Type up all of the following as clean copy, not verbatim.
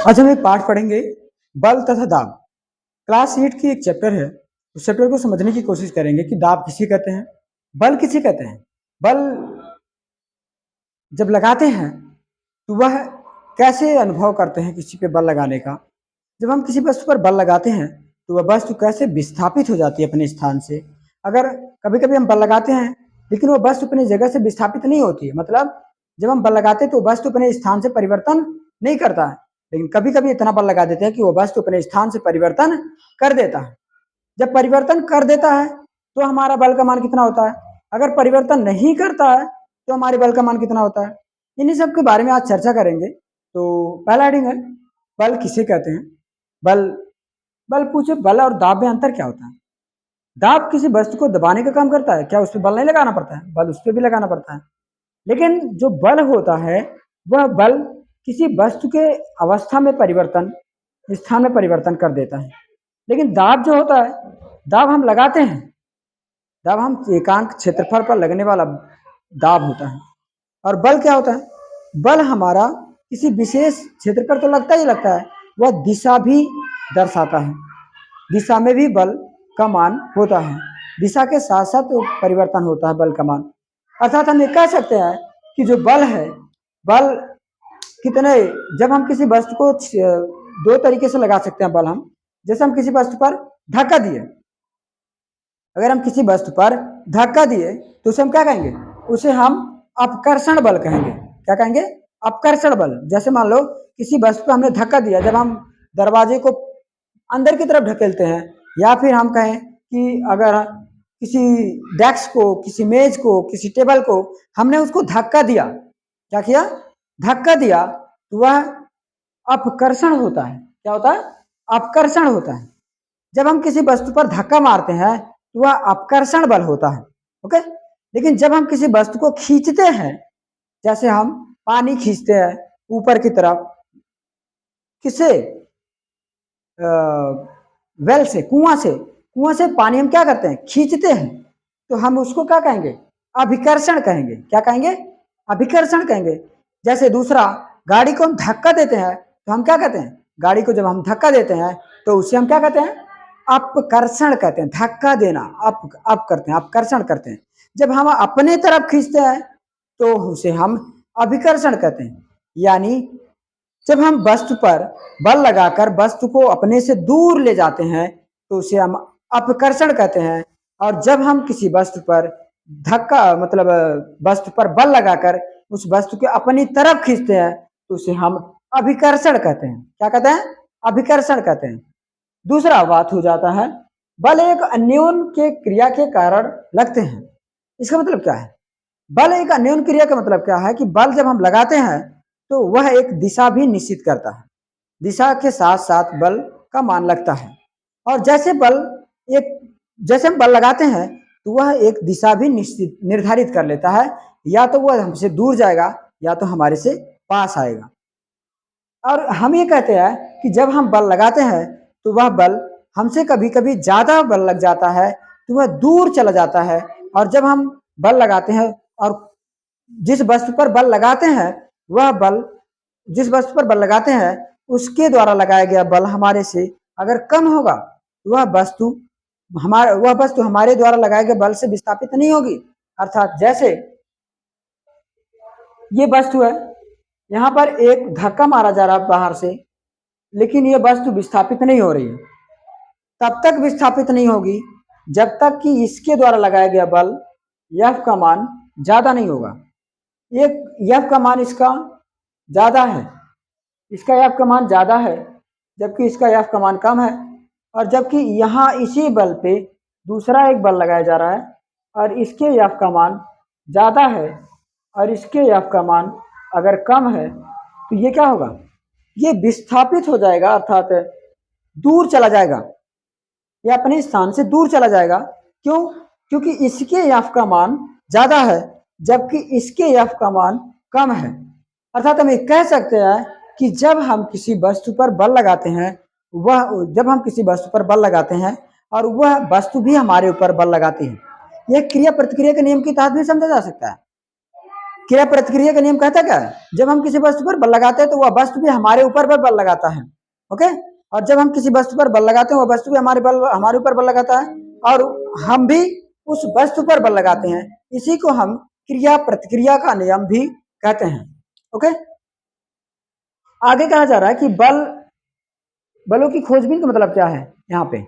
आज हम एक पाठ पढ़ेंगे, बल तथा दाब। क्लास 8 की एक चैप्टर है। उस चैप्टर को समझने की कोशिश करेंगे कि दाब किसे कहते हैं, बल किसे कहते हैं। बल जब लगाते हैं तो वह कैसे अनुभव करते हैं किसी पे बल लगाने का। जब हम किसी वस्तु पर बल लगाते हैं तो वह वस्तु कैसे विस्थापित हो जाती है अपने स्थान से। अगर कभी कभी हम बल लगाते हैं लेकिन वह वस्तु अपनी जगह से विस्थापित नहीं होती है, मतलब जब हम बल लगाते हैं तो वस्तु अपने स्थान से परिवर्तन नहीं करता है, लेकिन कभी कभी इतना बल लगा देते हैं कि वह वस्तु अपने स्थान से परिवर्तन कर देता है। जब परिवर्तन कर देता है तो हमारा बल का मान कितना होता है, अगर परिवर्तन नहीं करता है तो हमारे बल का मान कितना होता है। इन्हीं सब के बारे में आज चर्चा करेंगे। तो पहला हेडिंग है, बल किसे कहते हैं। बल बल पूछे, बल और दाब में अंतर क्या होता है। दाब किसी वस्तु को दबाने का काम करता है, क्या उस पर बल नहीं लगाना पड़ता है, बल उस पर भी लगाना पड़ता है। लेकिन जो बल होता है वह बल किसी वस्तु के अवस्था में परिवर्तन, स्थान में परिवर्तन कर देता है। लेकिन दाब जो होता है, दाब हम लगाते हैं, दाब हम एकांक क्षेत्रफल पर लगने वाला दाब होता है। और बल क्या होता है, बल हमारा किसी विशेष क्षेत्र पर तो लगता ही लगता है, वह दिशा भी दर्शाता है। दिशा में भी बल का मान होता है, दिशा के साथ साथ परिवर्तन होता है बल का मान। अर्थात हम ये कह सकते हैं कि जो बल है, बल कितने, जब हम किसी वस्तु को दो तरीके से लगा सकते हैं बल हम। जैसे हम किसी वस्तु पर धक्का दिए, अगर हम किसी वस्तु पर धक्का दिए तो उसे हम क्या कहेंगे, उसे हम अपकर्षण बल कहेंगे। क्या कहेंगे, अपकर्षण बल। जैसे मान लो किसी वस्तु पर हमने धक्का दिया, जब हम दरवाजे को अंदर की तरफ ढकेलते हैं, या फिर हम कहें कि अगर किसी डेस्क को, किसी मेज को, किसी टेबल को हमने उसको धक्का दिया, क्या किया, धक्का दिया, तो वह अपकर्षण होता है। क्या होता है, अपकर्षण होता है। जब हम किसी वस्तु पर धक्का मारते हैं तो वह अपकर्षण बल होता है। ओके। लेकिन जब हम किसी वस्तु को खींचते हैं, जैसे हम पानी खींचते हैं ऊपर की तरफ, किसे, वेल से, कुआं से पानी हम क्या करते हैं, खींचते हैं, तो हम उसको क्या कहेंगे, अभिकर्षण कहेंगे। क्या कहेंगे, अभिकर्षण कहेंगे। जैसे दूसरा, गाड़ी को हम धक्का देते हैं तो हम क्या कहते हैं, गाड़ी को जब हम धक्का देते हैं तो उसे हम क्या कहते हैं, अपकर्षण कहते हैं। धक्का देना, अप करते हैं, अपकर्षण करते हैं। जब हम अपने तरफ खींचते हैं तो उसे हम अभिकर्षण कहते हैं। यानी जब हम वस्तु पर बल लगाकर वस्तु को अपने से दूर ले जाते हैं तो उसे हम अपकर्षण कहते हैं। और जब हम किसी वस्तु पर धक्का, मतलब वस्तु पर बल लगाकर उस वस्तु के अपनी तरफ खींचते हैं तो उसे हम अभिकर्षण कहते हैं। क्या कहते हैं, अभिकर्षण कहते हैं। दूसरा बात हो जाता है, बल एक अन्योन के क्रिया के कारण लगते हैं। इसका मतलब क्या है, बल एक अन्योन क्रिया का मतलब क्या है कि बल जब हम लगाते हैं तो वह एक दिशा भी निश्चित करता है, दिशा के साथ साथ बल का मान लगता है। और जैसे बल एक, जैसे हम बल लगाते हैं तो वह एक दिशा भी निश्चित निर्धारित कर लेता है, या तो वह हमसे दूर जाएगा या तो हमारे से पास आएगा। और हम ये कहते हैं कि जब हम बल लगाते हैं तो वह बल हमसे कभी कभी ज्यादा बल लग जाता है तो वह दूर चला जाता है। और जब हम बल लगाते हैं और जिस वस्तु पर बल लगाते हैं, वह बल, जिस वस्तु पर बल लगाते हैं उसके द्वारा लगाया गया बल हमारे से अगर कम होगा तो वह वस्तु हमारे द्वारा लगाए गए बल से विस्थापित नहीं होगी। अर्थात जैसे ये वस्तु है, यहाँ पर एक धक्का मारा जा रहा है बाहर से, लेकिन ये वस्तु विस्थापित नहीं हो रही है। तब तक विस्थापित नहीं होगी जब तक कि इसके द्वारा लगाया गया बल F का मान ज्यादा नहीं होगा। एक F का मान इसका ज्यादा है, इसका F का मान ज्यादा है, जबकि इसका F का मान कम है। और जबकि यहाँ इसी बल पे दूसरा एक बल लगाया जा रहा है और इसके F का मान ज्यादा है और इसके F का मान अगर कम है तो ये क्या होगा, ये विस्थापित हो जाएगा, अर्थात दूर चला जाएगा, ये अपने स्थान से दूर चला जाएगा। क्यों, क्योंकि इसके F का मान ज्यादा है जबकि इसके F का मान कम है। अर्थात हम ये कह सकते हैं कि जब हम किसी वस्तु पर बल लगाते हैं, जब हम किसी वस्तु पर बल लगाते हैं और वह वस्तु भी हमारे ऊपर बल लगाती है, यह क्रिया प्रतिक्रिया के नियम के तहत भी समझा जा सकता है। क्रिया प्रतिक्रिया का नियम कहता क्या है, जब हम किसी वस्तु पर बल लगाते हैं तो वह वस्तु भी हमारे ऊपर पर बल लगाता है। ओके, और जब हम किसी वस्तु पर बल लगाते हैं वह वस्तु भी हमारे ऊपर बल लगाता है और हम भी उस वस्तु पर बल लगाते हैं। इसी को हम क्रिया प्रतिक्रिया का नियम भी कहते हैं। ओके, आगे कहा जा रहा है कि बलों की खोजबीन का मतलब क्या है यहाँ पे,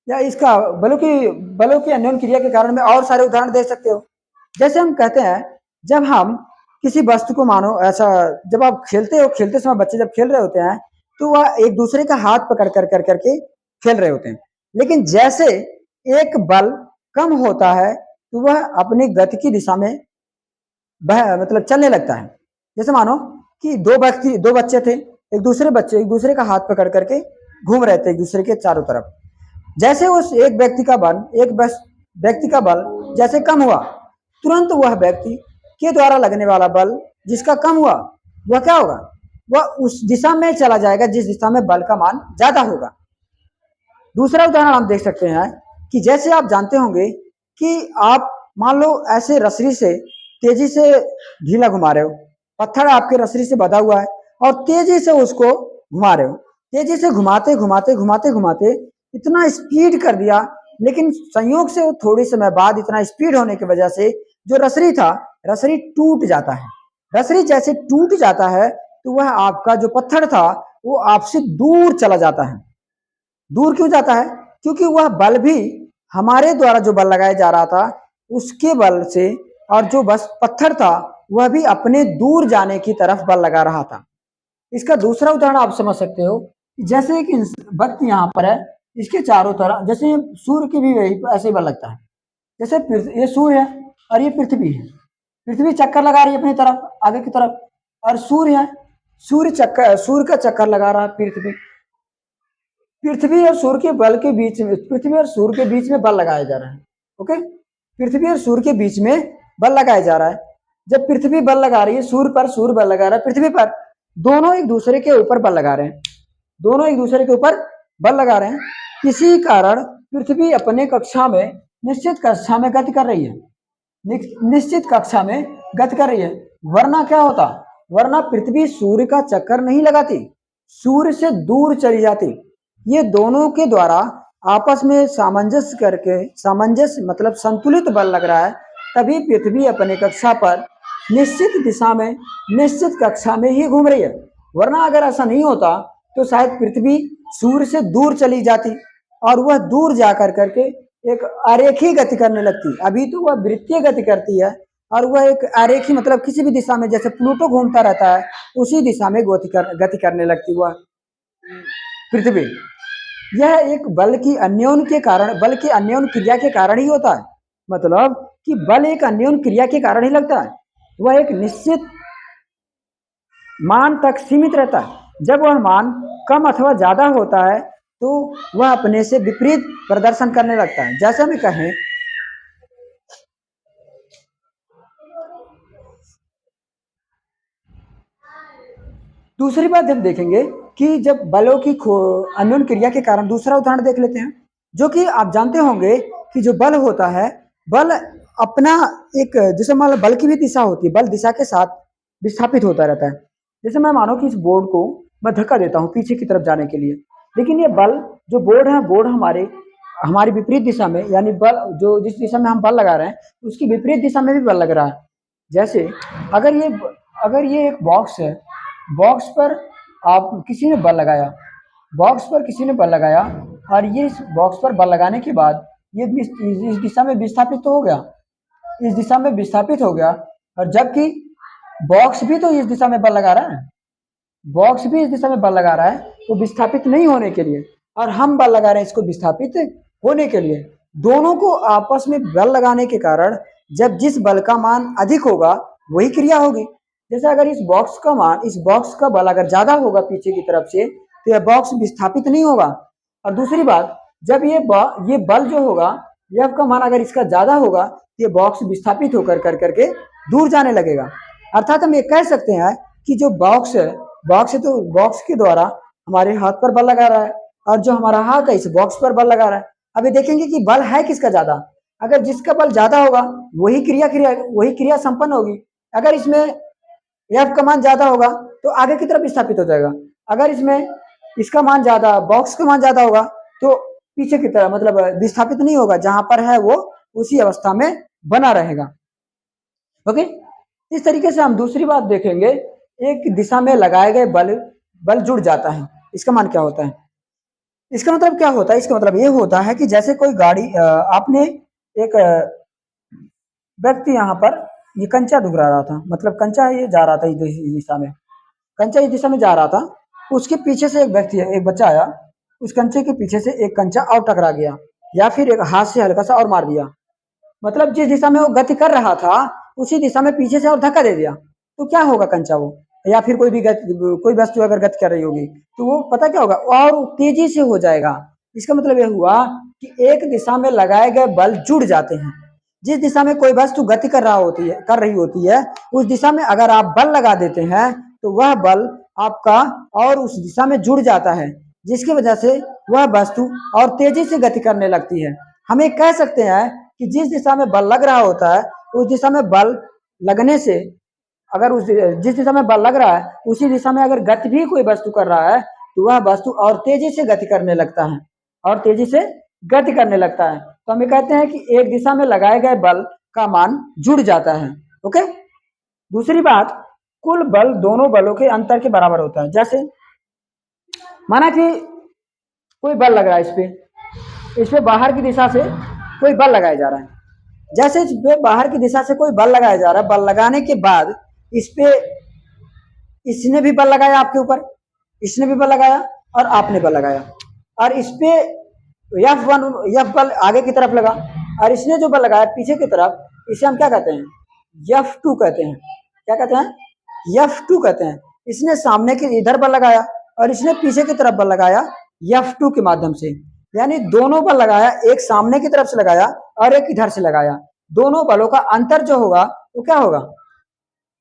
या इसका बलों की अन्योन्य क्रिया के कारण में और सारे उदाहरण दे सकते हो। जैसे हम कहते हैं, जब हम किसी वस्तु को मानो ऐसा, जब आप खेलते समय बच्चे जब खेल रहे होते हैं तो वह एक दूसरे का हाथ पकड़ कर करके खेल रहे होते हैं, लेकिन जैसे एक बल कम होता है तो वह अपनी गति की दिशा में मतलब चलने लगता है। जैसे मानो कि दो बच्चे थे, एक दूसरे का हाथ पकड़ करके घूम रहे थे एक दूसरे के चारों तरफ। जैसे उस एक व्यक्ति का बल जैसे कम हुआ, तुरंत वह व्यक्ति के द्वारा लगने वाला बल जिसका कम हुआ वह क्या होगा, वह उस दिशा में चला जाएगा जिस दिशा में बल का मान ज्यादा होगा। दूसरा उदाहरण हम देख सकते हैं कि जैसे आप जानते होंगे कि आप मान लो ऐसे रसरी से तेजी से ढीला घुमा रहे हो, पत्थर आपके रसरी से बंधा हुआ है और तेजी से उसको घुमा रहे हो, तेजी से घुमाते घुमाते घुमाते घुमाते इतना स्पीड कर दिया, लेकिन संयोग से थोड़ी समय बाद इतना स्पीड होने की वजह से जो रसरी था, रसरी टूट जाता है। रसरी जैसे टूट जाता है तो वह आपका जो पत्थर था वो आपसे दूर चला जाता है। दूर क्यों जाता है, क्योंकि वह बल भी हमारे द्वारा जो बल लगाया जा रहा था उसके बल से, और जो बस पत्थर था वह भी अपने दूर जाने की तरफ बल लगा रहा था। इसका दूसरा उदाहरण आप समझ सकते हो, जैसे एक व्यक्ति यहाँ पर है, इसके चारों तरफ जैसे सूर्य की भी वही ऐसे बल लगता है। जैसे ये सूर्य है और ये पृथ्वी है, पृथ्वी चक्कर लगा रही है अपनी तरफ आगे की तरफ, और सूर्य है, सूर्य का चक्कर लगा रहा है पृथ्वी और सूर्य के बल के बीच में, पृथ्वी और सूर्य के बीच में बल लगाया जा रहा है। ओके, पृथ्वी और सूर्य के बीच में बल लगाया जा रहा है। जब पृथ्वी बल लगा रही है सूर्य पर, सूर्य बल लगा रहा है पृथ्वी पर, दोनों एक दूसरे के ऊपर बल लगा रहे हैं, दोनों एक दूसरे के ऊपर बल लगा रहे हैं। किसी कारण पृथ्वी अपने कक्षा में निश्चित कक्षा में गति कर रही है, निश्चित कक्षा में गति कर रही है, वरना क्या होता, वरना पृथ्वी सूर्य का चक्कर नहीं लगाती, सूर्य से दूर चली जाती। ये दोनों के द्वारा आपस में सामंजस्य मतलब संतुलित बल लग रहा है, तभी पृथ्वी अपने कक्षा पर निश्चित दिशा में निश्चित कक्षा में ही घूम रही है। वरना अगर ऐसा नहीं होता तो शायद पृथ्वी सूर्य से दूर चली जाती और वह दूर जाकर करके एक आरेखी गति करने लगती। अभी तो वह वृत्तीय गति करती है और वह एक आरेखी मतलब किसी भी दिशा में, जैसे प्लूटो घूमता रहता है उसी दिशा में गति करने लगती वह पृथ्वी। यह एक बल की अन्योन्य क्रिया के कारण ही होता है, मतलब कि बल एक अन्योन्य क्रिया के कारण ही लगता है। वह एक निश्चित मान तक सीमित रहता है। जब वह मान कम अथवा ज्यादा होता है तो वह अपने से विपरीत प्रदर्शन करने लगता है। जैसे हम कहें, दूसरी बात हम देखेंगे कि जब बलों की अन्योन्य क्रिया के कारण, दूसरा उदाहरण देख लेते हैं, जो कि आप जानते होंगे कि जो बल होता है, बल अपना एक, जैसे मान लो बल की भी दिशा होती है, बल दिशा के साथ विस्थापित होता रहता है। जैसे मैं मानो कि इस बोर्ड को मैं धक्का देता हूँ पीछे की तरफ जाने के लिए, लेकिन ये बल जो बोर्ड है, बोर्ड हमारी विपरीत दिशा में, यानी बल जो जिस दिशा में हम बल लगा रहे हैं उसकी विपरीत दिशा में भी बल लग रहा है। जैसे अगर ये एक बॉक्स है, बॉक्स पर किसी ने बल लगाया, और ये इस बॉक्स पर बल लगाने के बाद ये इस दिशा में विस्थापित तो हो गया, इस दिशा में विस्थापित हो गया, और जबकि बॉक्स भी तो इस दिशा में बल लगा रहा है, बॉक्स भी इस दिशा में बल लगा रहा है तो विस्थापित नहीं होने के लिए, और हम बल लगा रहे हैं इसको विस्थापित होने के लिए। दोनों को आपस में बल लगाने के कारण जब जिस बल का मान अधिक होगा वही क्रिया होगी। जैसे अगर इस बॉक्स का बल अगर ज्यादा होगा पीछे की तरफ से तो यह बॉक्स विस्थापित नहीं होगा। और दूसरी बात, जब ये बल जो होगा, F का मान अगर इसका ज्यादा होगा तो ये बॉक्स विस्थापित होकर करके दूर जाने लगेगा। अर्थात हम ये कह सकते हैं कि जो बॉक्स है तो बॉक्स के द्वारा हमारे हाथ पर बल लगा रहा है, और जो हमारा हाथ है इस बॉक्स पर बल लगा रहा है। अभी देखेंगे कि बल है किसका ज्यादा, अगर जिसका बल ज्यादा होगा वही क्रिया संपन्न होगी। अगर इसमें एफ का मान ज्यादा होगा तो आगे की तरफ विस्थापित हो जाएगा, अगर इसमें इसका मान ज्यादा, बॉक्स का मान ज्यादा होगा तो पीछे की तरफ मतलब विस्थापित नहीं होगा, जहां पर है वो उसी अवस्था में बना रहेगा। ओके, इस तरीके से हम दूसरी बात देखेंगे, एक दिशा में लगाए गए बल जुड़ जाता है, इसका मान क्या होता है? इसका मतलब क्या होता है? इसका मतलब ये होता है कि जैसे कोई गाड़ी आपने एक व्यक्ति यहाँ पर ये कंचा ढुकरा रहा था, मतलब कंचा ये जा रहा था इस दिशा में, कंचा इस दिशा में जा रहा था, उसके पीछे से एक व्यक्ति एक बच्चा आया, उस कंचे के पीछे से एक कंचा और टकरा गया, या फिर एक हाथ से हल्का सा और मार दिया, मतलब जिस दिशा में वो गति कर रहा था उसी दिशा में पीछे से और धक्का दे दिया, तो क्या होगा? कंचा वो या फिर कोई वस्तु अगर गति कर रही होगी तो वो पता क्या होगा? और तेजी से हो जाएगा। इसका मतलब यह हुआ कि एक दिशा में लगाए गए बल जुड़ जाते हैं। जिस दिशा में कोई वस्तु गति कर रही होती है उस दिशा में अगर आप बल लगा देते हैं तो वह बल आपका और उस दिशा में जुड़ जाता है, जिसकी वजह से वह वस्तु और तेजी से गति करने लगती है। हम ये कह सकते हैं कि जिस दिशा में बल लग रहा होता है उस दिशा में बल लगने से, अगर उस जिस दिशा में बल लग रहा है उसी दिशा में अगर गति भी कोई वस्तु कर रहा है तो वह वस्तु और तेजी से गति करने लगता है, और तेजी से गति करने लगता है। तो हम ये कहते हैं कि एक दिशा में लगाए गए बल का मान जुड़ जाता है। ओके, दूसरी बात, कुल बल दोनों बलों के अंतर के बराबर होता है। जैसे माना कि कोई बल लग रहा है, इस पे बाहर की दिशा से कोई बल लगाया जा रहा है, जैसे इस पे बाहर की दिशा से कोई बल लगाया जा रहा है, बल लगाने के बाद इस पे इसने भी बल लगाया आपके ऊपर, इसने भी बल लगाया और आपने बल लगाया, और इस पे F बल आगे की तरफ लगा, और इसने जो बल लगाया पीछे की तरफ, इसे हम क्या कहते हैं? F2 कहते हैं। क्या कहते हैं? F2 कहते हैं। इसने सामने के इधर बल लगाया और इसने पीछे की तरफ बल लगाया F2 के माध्यम से, यानी दोनों बल लगाया, एक सामने की तरफ से लगाया और एक इधर से लगाया। दोनों बलों का अंतर जो होगा वो क्या होगा?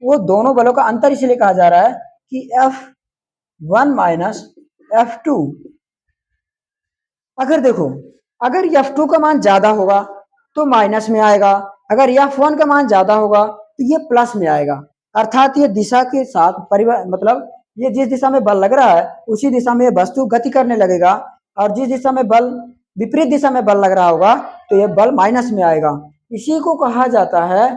वो दोनों बलों का अंतर इसलिए कहा जा रहा है कि F1 माइनस F2। अगर देखो, अगर F2 का मान ज्यादा होगा तो माइनस में आएगा, अगर F1 का मान ज्यादा होगा तो ये प्लस में आएगा। अर्थात ये दिशा के साथ मतलब ये जिस दिशा में बल लग रहा है उसी दिशा में वस्तु गति करने लगेगा, और जिस दिशा में बल विपरीत दिशा में बल लग रहा होगा तो ये बल माइनस में आएगा। इसी को कहा जाता है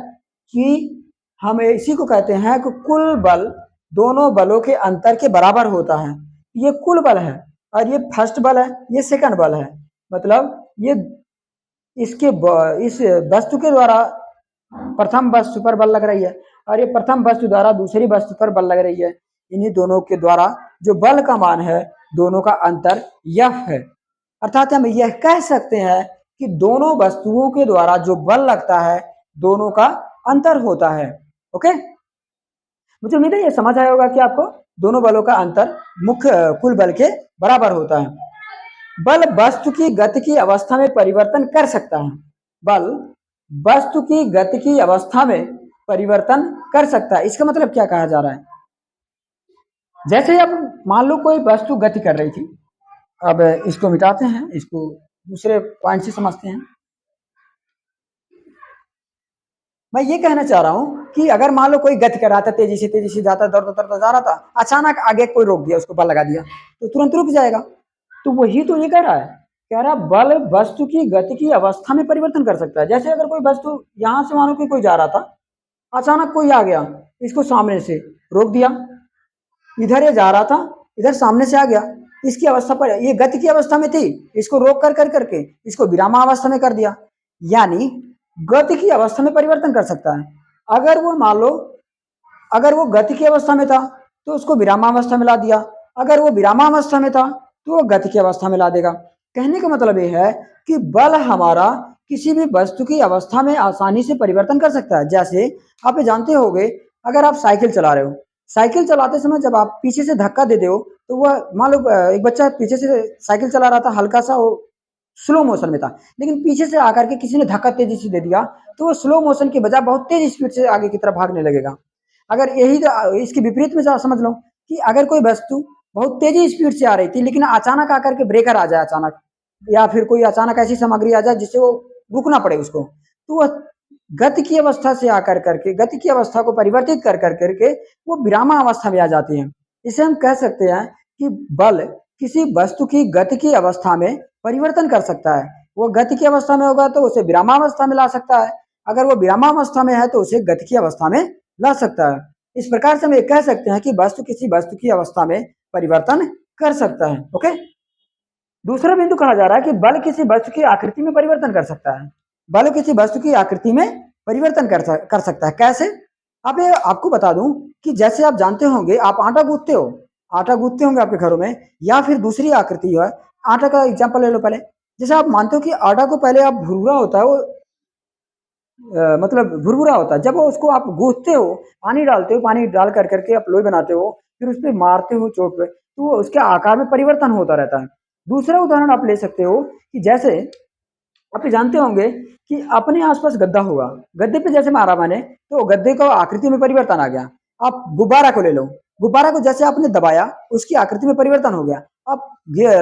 कि हम इसी को कहते हैं कि कुल बल दोनों बलों के अंतर के बराबर होता है। ये कुल बल है और ये फर्स्ट बल है, ये सेकंड बल है, मतलब ये इस वस्तु के द्वारा प्रथम वस्तु पर बल लग रही है और ये प्रथम वस्तु द्वारा दूसरी वस्तु पर बल लग रही है। इन्हीं दोनों के द्वारा जो बल का मान है दोनों का अंतर F है। अर्थात हम यह कह सकते हैं कि दोनों वस्तुओं के द्वारा जो बल लगता है दोनों का अंतर होता है। ओके, मुझे उम्मीद है ये समझ आया होगा कि आपको दोनों बलों का अंतर मुख्य कुल बल के बराबर होता है। बल वस्तु की गति की अवस्था में परिवर्तन कर सकता है। बल वस्तु की गति की अवस्था में परिवर्तन कर सकता है। इसका मतलब क्या कहा जा रहा है? जैसे अब मान लो कोई वस्तु गति कर रही थी, अब इसको मिटाते हैं, इसको दूसरे पॉइंट से समझते हैं। मैं ये कहना चाह रहा हूं कि अगर मान लो कोई गति कर रहा था, तेजी से जाता दौड़ता जा रहा था, अचानक आगे कोई रोक दिया, उसको बल लगा दिया तो तुरंत रुक जाएगा। तो वही तो ये कह रहा है, कह रहा बल वस्तु की गति की अवस्था में परिवर्तन कर सकता है। जैसे अगर कोई वस्तु यहां से मानो कि कोई जा रहा था, अचानक कोई आ गया, इसको सामने से रोक दिया, इधर ये जा रहा था, इधर सामने से आ गया, इसकी अवस्था पर ये गति की अवस्था में थी, इसको रोक कर करके इसको विरामावस्था में कर दिया, यानी गति की अवस्था में परिवर्तन कर सकता है। अगर वो मान लो अगर वो गति की अवस्था में था तो उसको विरामावस्था में ला दिया, अगर वो विरामावस्था में था तो वो गति की अवस्था में ला देगा। कहने का मतलब ये है कि बल हमारा किसी भी वस्तु की अवस्था में आसानी से परिवर्तन कर सकता है। जैसे आप जानते होंगे, अगर आप साइकिल चला रहे हो, साइकिल चलाते समय जब आप पीछे से धक्का दे दो तो वह मान लो एक बच्चा पीछे से साइकिल चला रहा था, हल्का सा वो स्लो मोशन में था, लेकिन पीछे से आकर के किसी ने धक्का तेजी से दे दिया तो वो स्लो मोशन की बजाय बहुत तेज स्पीड से आगे की तरफ भागने लगेगा। अगर यही इसके विपरीत में समझ लो कि अगर कोई वस्तु बहुत तेजी स्पीड से आ रही थी लेकिन अचानक आकर के ब्रेकर आ जाए अचानक, या फिर कोई अचानक ऐसी सामग्री आ जाए जिससे वो रुकना पड़े उसको, तो वह गति की अवस्था से आकर करके गति की अवस्था को परिवर्तित कर कर करके वो विरामावस्था में आ जाती है। इसे हम कह सकते हैं कि बल किसी वस्तु की गति की अवस्था में परिवर्तन कर सकता है। वो गति की अवस्था में होगा तो उसे विरामावस्था में ला सकता है, अगर वो विरामावस्था में है तो उसे गति की अवस्था में ला सकता है। इस प्रकार से हम ये कह सकते हैं कि वस्तु किसी वस्तु की अवस्था में परिवर्तन कर सकता है। ओके, दूसरा बिंदु कहा जा रहा है कि बल किसी वस्तु की आकृति में परिवर्तन कर सकता है। बल किसी वस्तु की आकृति में परिवर्तन कर सकता है। कैसे? अब ये आपको बता दूं कि जैसे आप जानते होंगे, आप आटा गूंथते हो, आटा गूंथते होंगे आपके घरों में, या फिर दूसरी आकृति है। आटा का एग्जाम्पल ले लो पहले। जैसे आप मानते हो कि आटा को पहले आप भुरभुरा होता है वो, मतलब भुरभुरा होता है। जब वो उसको आप गूंथते हो, पानी डालते हो, पानी डाल कर करके आप लोई बनाते हो, फिर उस पर मारते हो चोट पे, तो वो उसके आकार में परिवर्तन होता रहता है। दूसरा उदाहरण आप ले सकते हो कि जैसे आप ये जानते होंगे कि अपने आसपास गद्दा होगा, गद्दे पे जैसे मारा मैंने तो गद्दे का आकृति में परिवर्तन आ गया। आप गुब्बारा को ले लो, गुब्बारा को जैसे आपने दबाया उसकी आकृति में परिवर्तन हो गया। आप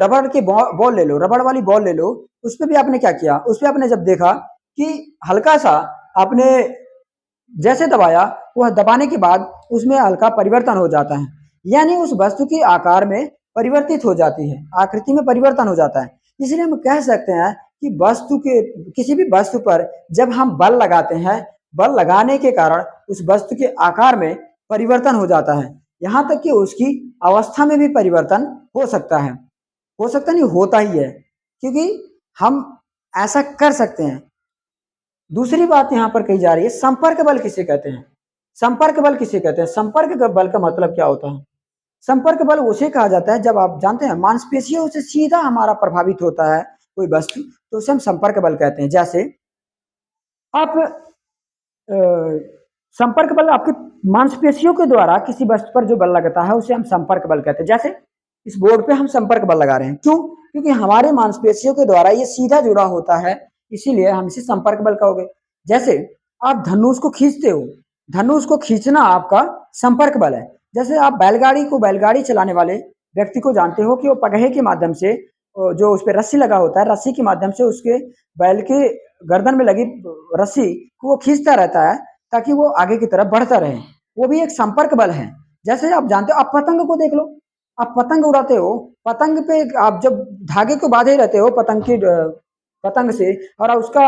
रबड़ के बॉल ले लो, रबड़ वाली बॉल ले लो, उस पर भी आपने क्या किया, उस पर आपने जब देखा कि हल्का सा आपने जैसे दबाया, वह दबाने के बाद उसमें हल्का परिवर्तन हो जाता है, यानी उस वस्तु की आकार में परिवर्तित हो जाती है, आकृति में परिवर्तन हो जाता है। इसलिए हम कह सकते हैं कि वस्तु के किसी भी वस्तु पर जब हम बल लगाते हैं, बल लगाने के कारण उस वस्तु के आकार में परिवर्तन हो जाता है, यहाँ तक कि उसकी अवस्था में भी परिवर्तन हो सकता है। हो सकता नहीं, होता ही है, क्योंकि हम ऐसा कर सकते हैं। दूसरी बात यहाँ पर कही जा रही है, संपर्क बल किसे कहते हैं? संपर्क बल किसे कहते हैं? संपर्क बल का मतलब क्या होता है? संपर्क बल उसे कहा जाता है जब आप जानते हैं मांसपेशियों से सीधा हमारा प्रभावित होता है कोई वस्तु, तो उसे हम संपर्क बल कहते हैं। जैसे आप संपर्क बल आपकी मांसपेशियों के द्वारा किसी वस्तु पर जो बल लगता है उसे हम संपर्क बल कहते हैं। जैसे इस बोर्ड पे हम संपर्क बल लगा रहे हैं, क्यों? क्योंकि हमारे मांसपेशियों के द्वारा ये सीधा जुड़ा होता है, इसीलिए हम इसे संपर्क बल कहोगे। जैसे आप धनुष को खींचते हो, धनुष को खींचना आपका संपर्क बल है। जैसे आप बैलगाड़ी चलाने वाले व्यक्ति को जानते हो कि वो पगहे के माध्यम से, जो उस पर रस्सी लगा होता है, रस्सी के माध्यम से उसके बैल के गर्दन में लगी रस्सी को वो खींचता रहता है ताकि वो आगे की तरफ बढ़ता रहे, वो भी एक संपर्क बल है। जैसे आप जानते हो, आप पतंग को देख लो, आप पतंग उड़ाते हो, पतंग पे आप जब धागे को बांधे रहते हो पतंग से, और उसका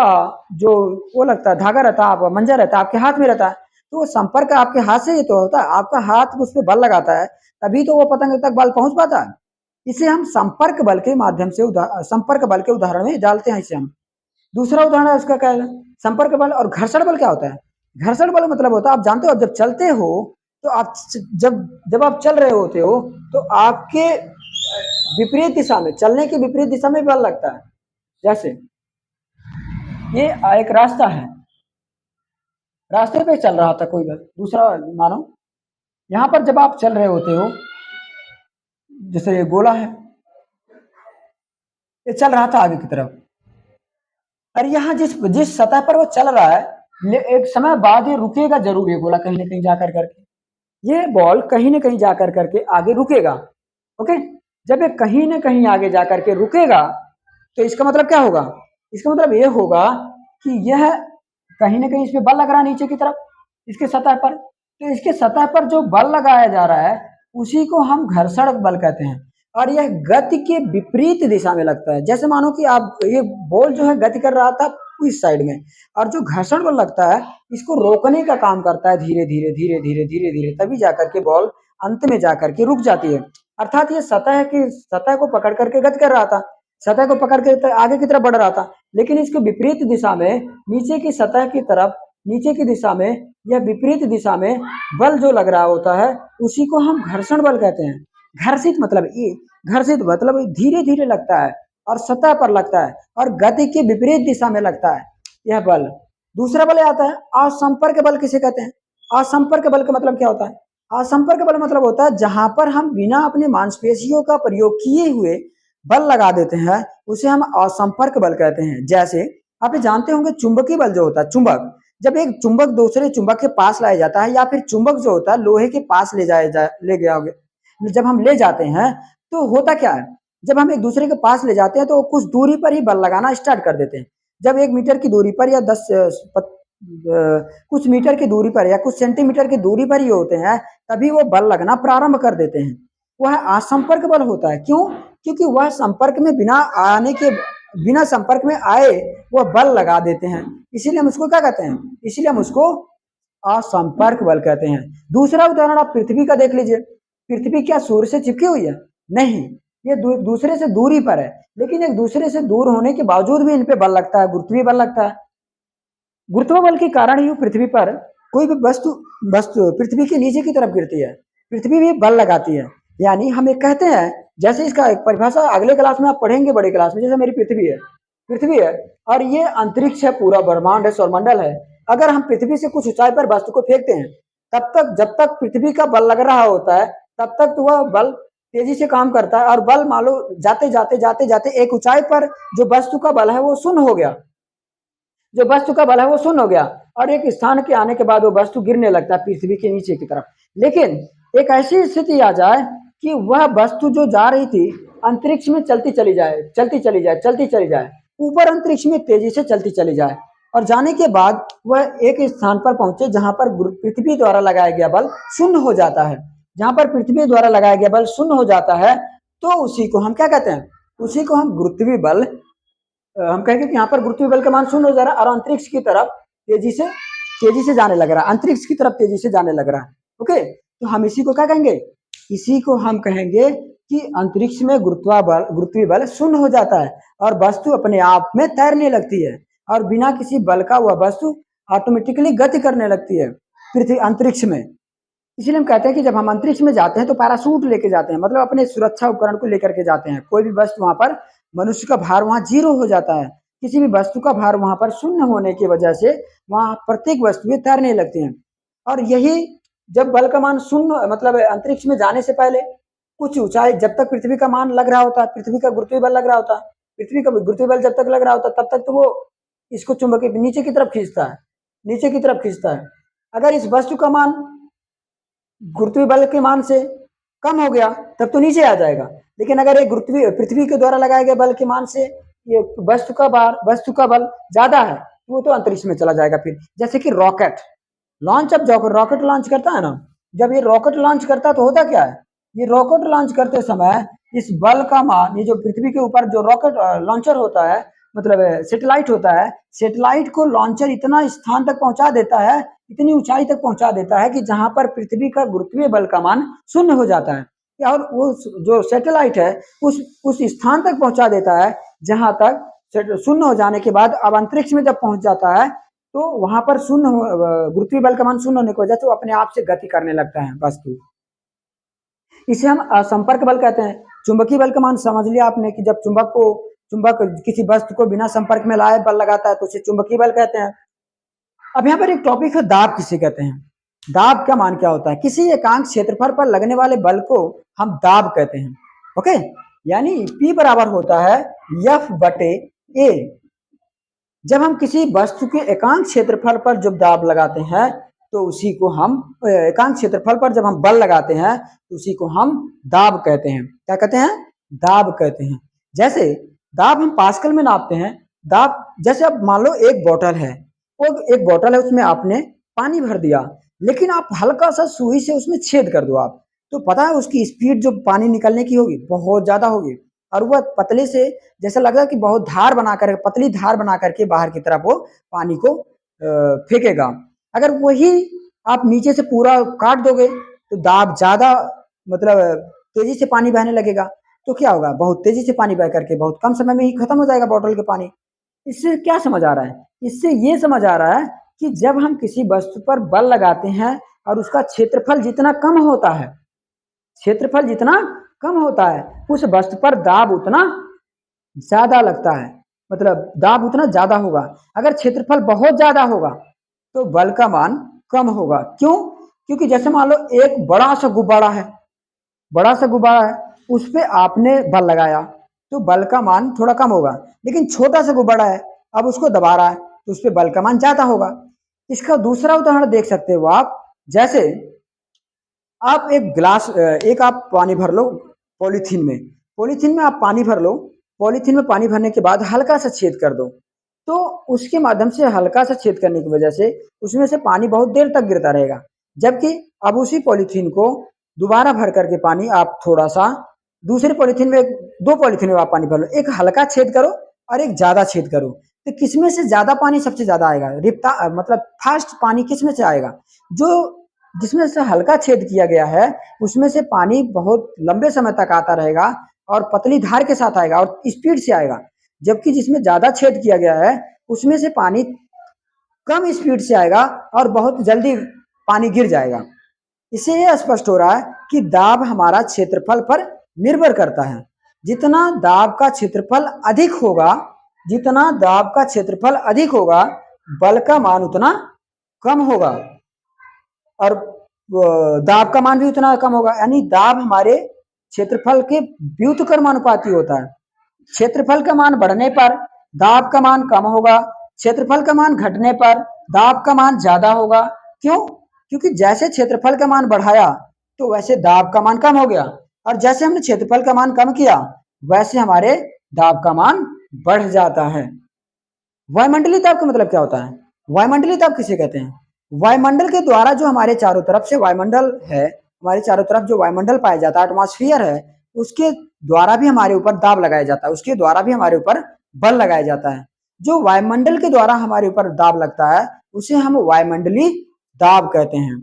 जो वो लगता है धागा रहता है, आप मंजा रहता है आपके हाथ में रहता है, तो वो संपर्क आपके हाथ से ही तो होता है, आपका हाथ उस पर बल लगाता है तभी तो वो पतंग तक बल पहुंच पाता है। इसे हम संपर्क बल के माध्यम से संपर्क बल के उदाहरण में डालते हैं इसे हम। दूसरा उदाहरण है उसका क्या है, संपर्क बल। और घर्षण बल क्या होता है? घर्षण बल मतलब होता है, आप जानते हो जब चलते हो तो आप जब जब आप चल रहे होते हो तो आपके विपरीत दिशा में, चलने के विपरीत दिशा में बल लगता है। जैसे ये एक रास्ता है, रास्ते पे चल रहा था कोई बल, दूसरा मानो यहाँ पर जब आप चल रहे होते हो, जैसे ये गोला है, ये चल रहा था आगे की तरफ, और यहाँ जिस जिस सतह पर वो चल रहा है एक समय बाद ये रुकेगा जरूर, ये गोला कहीं ना कहीं जाकर करके, ये बॉल कहीं ना कहीं जाकर करके आगे रुकेगा। ओके, जब ये कहीं ना कहीं आगे जाकर के रुकेगा तो इसका मतलब क्या होगा? इसका मतलब ये होगा कि यह कहीं ना कहीं इस पे बल लग रहा है नीचे की तरफ, इसके सतह पर, तो इसके सतह पर जो बल लगाया जा रहा है उसी को हम घर्षण बल कहते हैं, और यह गति के विपरीत दिशा में लगता है। जैसे मानो कि आप ये बॉल जो है गति कर रहा था इस साइड में, और जो घर्षण बल लगता है इसको रोकने का काम करता है, धीरे धीरे धीरे धीरे धीरे धीरे, तभी जाकर के बॉल अंत में जाकर के रुक जाती है। अर्थात ये सतह को पकड़ करके गति कर रहा था, सतह को पकड़ के आगे की तरफ बढ़ रहा था, लेकिन इसके विपरीत दिशा में नीचे की सतह की तरफ, नीचे की दिशा में या विपरीत दिशा में बल जो लग रहा होता है उसी को हम घर्षण बल कहते हैं। घर्षित मतलब ये, घर्षित मतलब धीरे धीरे लगता है और सतह पर लगता है और गति के विपरीत दिशा में लगता है यह बल। दूसरा बल आता है असंपर्क बल किसे कहते हैं? असंपर्क बल का मतलब क्या होता है? असंपर्क बल मतलब होता है जहां पर हम बिना अपने मांसपेशियों का प्रयोग किए हुए बल लगा देते हैं, उसे हम असंपर्क बल कहते हैं। जैसे आप जानते होंगे चुंबकीय बल जो होता है, चुंबक, जब एक चुंबक दूसरे चुंबक के पास लाया जाता है, या फिर चुंबक जो होता है लोहे के पास ले गया, जब हम ले जाते हैं तो होता क्या है, जब हम एक दूसरे के पास ले जाते हैं तो कुछ दूरी पर ही बल लगाना स्टार्ट कर देते हैं। जब 1 मीटर की दूरी पर या कुछ मीटर की दूरी पर या कुछ सेंटीमीटर की दूरी पर ही होते हैं, तभी वो बल लगना प्रारंभ कर देते हैं। वह असंपर्क बल होता है। क्यों? क्योंकि वह संपर्क में बिना संपर्क में आए वह बल लगा देते हैं। इसीलिए हम उसको क्या कहते हैं? इसीलिए हम उसको असंपर्क बल कहते हैं। दूसरा उदाहरण आप पृथ्वी का देख लीजिए। पृथ्वी क्या सूर्य से चिपकी हुई है? नहीं, ये दूसरे से दूरी पर है, लेकिन एक दूसरे से दूर होने के बावजूद भी इन पे बल लगता है, गुरुत्वीय बल लगता है। गुरुत्व बल के कारण ही पृथ्वी पर कोई भी वस्तु वस्तु पृथ्वी के नीचे की तरफ गिरती है, पृथ्वी भी बल लगाती है। यानी हम एक कहते हैं, जैसे इसका एक परिभाषा अगले क्लास में आप पढ़ेंगे, बड़े क्लास में। जैसे मेरी पृथ्वी है और ये अंतरिक्ष है, पूरा ब्रह्मांड है, सौरमंडल है। अगर हम पृथ्वी से कुछ ऊंचाई पर वस्तु को फेंकते हैं, तब तक जब तक पृथ्वी का बल लग रहा होता है, तब तक तो वह बल तेजी से काम करता है। और बल मान लो जाते जाते जाते जाते एक ऊंचाई पर जो वस्तु का बल है वो शून्य हो गया, जो वस्तु का बल है वो शून्य हो गया, और एक स्थान के आने के बाद वो वस्तु गिरने लगता है पृथ्वी के नीचे की तरफ। लेकिन एक ऐसी स्थिति आ जाए कि वह वस्तु जो जा रही थी अंतरिक्ष में चलती चली जाए, चलती चली जाए, चलती चली जाए, ऊपर अंतरिक्ष में तेजी से चलती चली जाए, और जाने के बाद वह एक स्थान पर पहुंचे जहां पर पृथ्वी द्वारा लगाया गया बल शून्य हो जाता है। जहां पर पृथ्वी द्वारा लगाया गया बल शून्य हो जाता है, तो उसी को हम क्या कहते हैं? उसी को हम गुरुत्वीय बल हम कहेंगे कि यहाँ पर गुरुत्वीय बल का मान शून्य हो जा रहा है और अंतरिक्ष की तरफ तेजी से जाने लग रहा है, अंतरिक्ष की तरफ तेजी से जाने लग रहा है। ओके, तो हम इसी को क्या कहेंगे? इसी को हम कहेंगे कि अंतरिक्ष में गुरुत्वीय बल शून्य हो जाता है और वस्तु अपने आप में तैरने लगती है, और बिना किसी बल का वह वस्तु ऑटोमेटिकली गति करने लगती है पृथ्वी अंतरिक्ष में। इसलिए हम कहते हैं कि जब हम अंतरिक्ष में जाते हैं तो पैराशूट लेके जाते हैं, मतलब अपने सुरक्षा उपकरण को लेकर के जाते हैं। कोई भी वस्तु वहां पर, मनुष्य का भार वहां जीरो हो जाता है, किसी भी वस्तु का भार वहां पर शून्य होने की वजह से वहां प्रत्येक वस्तुएं तैरने लगती हैं। और यही जब बल का मान शून्य, मतलब अंतरिक्ष में जाने से पहले कुछ ऊंचाई, जब तक पृथ्वी का मान लग रहा होता है, पृथ्वी का गुरुत्वीय बल लग रहा होता है, पृथ्वी का गुरुत्वीय बल जब तक लग रहा होता है तब तक तो वो इसको चुंबकीय नीचे की तरफ खींचता है, नीचे की तरफ खींचता है। अगर इस वस्तु का मान गुरुत्वीय बल के मान से कम हो गया तब तो नीचे आ जाएगा। लेकिन अगर एक पृथ्वी के द्वारा लगाए गए बल के मान से ये वस्तु का बल ज्यादा है, तो वो तो अंतरिक्ष में चला जाएगा। फिर जैसे कि रॉकेट लॉन्च, अब रॉकेट लॉन्च करता है ना, जब ये रॉकेट लॉन्च करता है तो होता क्या है? ये रॉकेट लॉन्च करते समय इस बल का मान, ये जो पृथ्वी के ऊपर जो रॉकेट लॉन्चर होता है, मतलब सेटेलाइट होता है, सेटेलाइट को लॉन्चर इतना स्थान तक पहुंचा देता है, इतनी ऊंचाई तक पहुंचा देता है कि जहां पर पृथ्वी का गुरुत्वीय बल का मान शून्य हो जाता है, और वो जो सैटेलाइट है उस स्थान तक पहुंचा देता है जहां तक शून्य हो जाने के बाद अब अंतरिक्ष में जब पहुंच जाता है तो वहां पर गुरुत्वीय बल का मान शून्य होने की वजह से वो अपने आप से गति करने लगता है वस्तु। इसे हम असंपर्क बल कहते हैं। चुंबकीय बल का मान समझ लिया आपने कि जब चुंबक किसी वस्तु को बिना संपर्क में लाए बल लगाता है तो उसे चुंबकीय बल कहते हैं। अब यहाँ पर एक टॉपिक है, दाब किसे कहते हैं? दाब का मान क्या होता है? किसी एकांक क्षेत्रफल पर लगने वाले बल को हम दाब कहते हैं। ओके, यानी P बराबर होता है F बटे A। जब हम किसी वस्तु के एकांक क्षेत्रफल पर जब दाब लगाते हैं तो उसी को हम एकांक क्षेत्रफल पर जब हम बल लगाते हैं तो उसी को हम दाब कहते हैं। क्या कहते हैं? दाब कहते हैं। जैसे दाब हम पास्कल में नापते हैं। दाब जैसे अब मान लो एक बोतल है, वो एक बोतल है, उसमें आपने पानी भर दिया, लेकिन आप हल्का सा सुई से उसमें छेद कर दो आप, तो पता है उसकी स्पीड जो पानी निकलने की होगी बहुत ज्यादा होगी, और वह पतले से जैसा लग रहा है कि बहुत धार बनाकर, पतली धार बना करके बाहर की तरफ वो पानी को फेंकेगा। अगर वही आप नीचे से पूरा काट दोगे तो दाब ज्यादा, मतलब तेजी से पानी बहने लगेगा, तो क्या होगा? बहुत तेजी से पानी बह करके बहुत कम समय में ही खत्म हो जाएगा बोतल के पानी। इससे क्या समझ आ रहा है? इससे ये समझ आ रहा है कि जब हम किसी वस्तु पर बल लगाते हैं और उसका क्षेत्रफल जितना कम होता है, क्षेत्रफल जितना कम होता है उस वस्तु पर दाब उतना ज्यादा लगता है, मतलब दाब उतना ज्यादा होगा। अगर क्षेत्रफल बहुत ज्यादा होगा तो बल का मान कम होगा। क्यों? क्योंकि जैसे मान लो एक बड़ा सा गुब्बारा है, बड़ा सा गुब्बारा है, उस पर आपने बल लगाया तो बल का मान थोड़ा कम होगा। लेकिन छोटा सा गुब्बारा है, अब उसको दबा रहा है तो उस पर बल का मान ज्यादा होगा। इसका दूसरा उदाहरण देख सकते हो आप, जैसे आप एक आप पानी भर लो पॉलीथीन में, आप पानी भर लो, पॉलीथीन में पानी भरने के बाद हल्का सा छेद कर दो, तो उसके माध्यम से हल्का सा छेद करने की वजह से उसमें से पानी बहुत देर तक गिरता रहेगा। जबकि अब उसी पॉलीथीन को दोबारा भर करके पानी आप थोड़ा सा दूसरे पॉलीथीन में, 2 पॉलीथीन में आप पानी भर लो, एक हल्का छेद करो और एक ज़्यादा छेद करो, तो किसमें से ज़्यादा पानी सबसे ज़्यादा आएगा? मतलब फास्ट पानी किसमें से आएगा? जो जिसमें से हल्का छेद किया गया है, उसमें से पानी बहुत लंबे समय तक आता रहेगा और पतली धार के साथ आएगा और स्पीड से आएगा। जबकि जिसमें ज़्यादा छेद किया गया है, उसमें से पानी कम स्पीड से आएगा और बहुत जल्दी पानी गिर जाएगा। इससे यह स्पष्ट हो रहा है कि दाब हमारा क्षेत्रफल पर निर्भर करता है। जितना दाब का क्षेत्रफल अधिक होगा, जितना दाब का क्षेत्रफल अधिक होगा, बल का मान उतना कम होगा और दाब का मान भी उतना कम होगा। यानी दाब हमारे क्षेत्रफल के व्युत्क्रमानुपाती होता है। क्षेत्रफल का मान बढ़ने पर दाब का मान कम होगा, क्षेत्रफल का मान घटने पर दाब का मान ज्यादा होगा। क्यों? क्योंकि जैसे क्षेत्रफल का मान बढ़ाया तो वैसे दाब का मान कम हो गया, और जैसे हमने क्षेत्रफल का मान कम किया वैसे हमारे दाब का मान बढ़ जाता है। वायुमंडलीय दाब का मतलब क्या होता है? वायुमंडलीय दाब किसे कहते हैं? वायुमंडल के द्वारा जो हमारे चारों तरफ से वायुमंडल है, हमारे चारों तरफ जो वायुमंडल पाया जाता है, एटमॉस्फेयर है, उसके द्वारा भी हमारे ऊपर दाब लगाया जाता है, उसके द्वारा भी हमारे ऊपर बल लगाया जाता है। जो वायुमंडल के द्वारा हमारे ऊपर दाब लगता है उसे हम वायुमंडलीय दाब कहते हैं।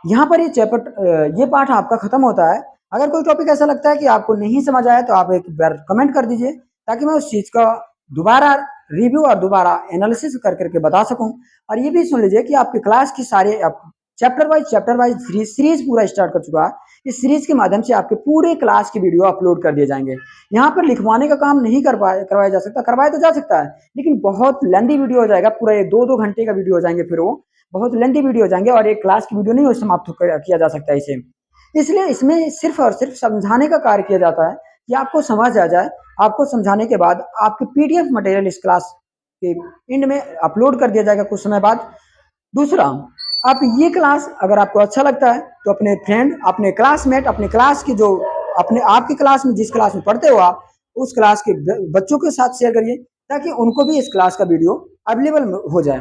यहाँ पर ये पाठ आपका खत्म होता है। अगर कोई टॉपिक ऐसा लगता है कि आपको नहीं समझ आया तो आप एक बार कमेंट कर दीजिए, ताकि मैं उस चीज का दोबारा रिव्यू और दोबारा एनालिसिस कर करके बता सकूं। और ये भी सुन लीजिए कि आपकी क्लास की सारे चैप्टर वाइज सीरीज पूरा स्टार्ट कर चुका है। इस सीरीज के माध्यम से आपके पूरे क्लास की वीडियो अपलोड कर दिए जाएंगे। यहाँ पर लिखवाने का काम नहीं करवाया जा सकता, करवाया तो जा सकता है लेकिन बहुत लेंदी वीडियो हो जाएगा, पूरा ये 2-2 घंटे का वीडियो हो जाएंगे, फिर वो बहुत लेंदी वीडियो हो जाएंगे और एक क्लास की वीडियो नहीं समाप्त किया जा सकता इसे। इसलिए इसमें सिर्फ और सिर्फ समझाने का कार्य किया जाता है कि आपको समझ आ जाए। आपको समझाने के बाद आपके पीडीएफ मटेरियल इस क्लास के एंड में अपलोड कर दिया जाएगा कुछ समय बाद। दूसरा, आप ये क्लास अगर आपको अच्छा लगता है तो अपने फ्रेंड, अपने क्लासमेट, अपने क्लास की जो अपने आपकी क्लास में जिस क्लास में पढ़ते हो आप, उस क्लास के बच्चों के साथ शेयर करिए ताकि उनको भी इस क्लास का वीडियो अवेलेबल हो जाए।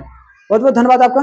बहुत बहुत धन्यवाद आपका।